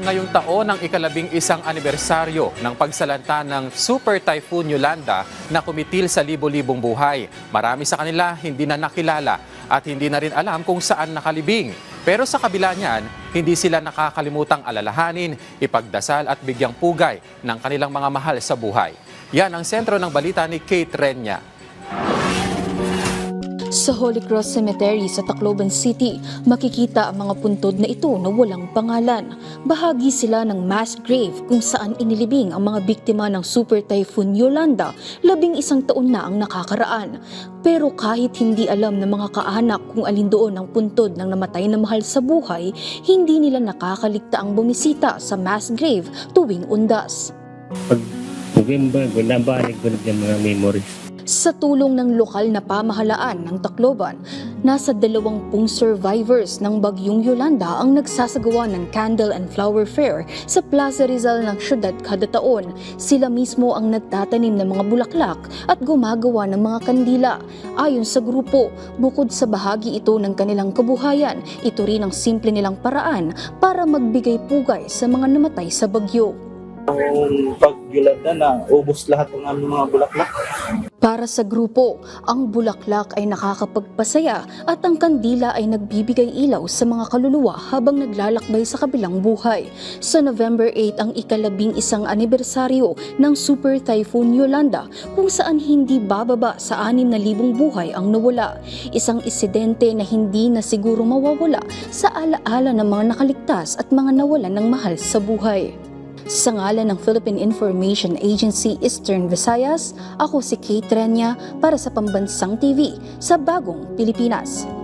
ngayong taon ang ika-11 anibersaryo ng pagsalanta ng Super Typhoon Yolanda na kumitil sa libo-libong buhay. Marami sa kanila hindi na nakilala at hindi na rin alam kung saan nakalibing. Pero sa kabila niyan, hindi sila nakakalimutang alalahanin, ipagdasal at bigyang pugay ng kanilang mga mahal sa buhay. Yan ang sentro ng balita ni Kate Renya. Sa Holy Cross Cemetery sa Tacloban City, makikita ang mga puntod na ito na walang pangalan. Bahagi sila ng mass grave kung saan inilibing ang mga biktima ng Super Typhoon Yolanda, 11 taon na ang nakakaraan. Pero kahit hindi alam ng mga kaanak kung alin doon ang puntod ng namatay na mahal sa buhay, hindi nila nakakaligta ang bumisita sa mass grave tuwing undas. Pag November, nabalik ko ng mga memories. Sa tulong ng lokal na pamahalaan ng Tacloban, nasa 20 survivors ng Bagyong Yolanda ang nagsasagawa ng Candle and Flower Fair sa Plaza Rizal ng syudad kada taon. Sila mismo ang nagtatanim ng mga bulaklak at gumagawa ng mga kandila. Ayon sa grupo, bukod sa bahagi ito ng kanilang kabuhayan, ito rin ang simple nilang paraan para magbigay pugay sa mga namatay sa bagyo. Ang pagyulanda na ubos lahat ng aming mga bulaklak. Para sa grupo, ang bulaklak ay nakakapagpasaya at ang kandila ay nagbibigay ilaw sa mga kaluluwa habang naglalakbay sa kabilang buhay. Sa November 8 ang ika-11 anibersaryo ng Super Typhoon Yolanda kung saan hindi bababa sa 6,000 buhay ang nawala. Isang insidente na hindi na siguro mawawala sa alaala ng mga nakaligtas at mga nawalan ng mahal sa buhay. Sa ngalan ng Philippine Information Agency Eastern Visayas, ako si Kate Renya para sa Pambansang TV sa Bagong Pilipinas.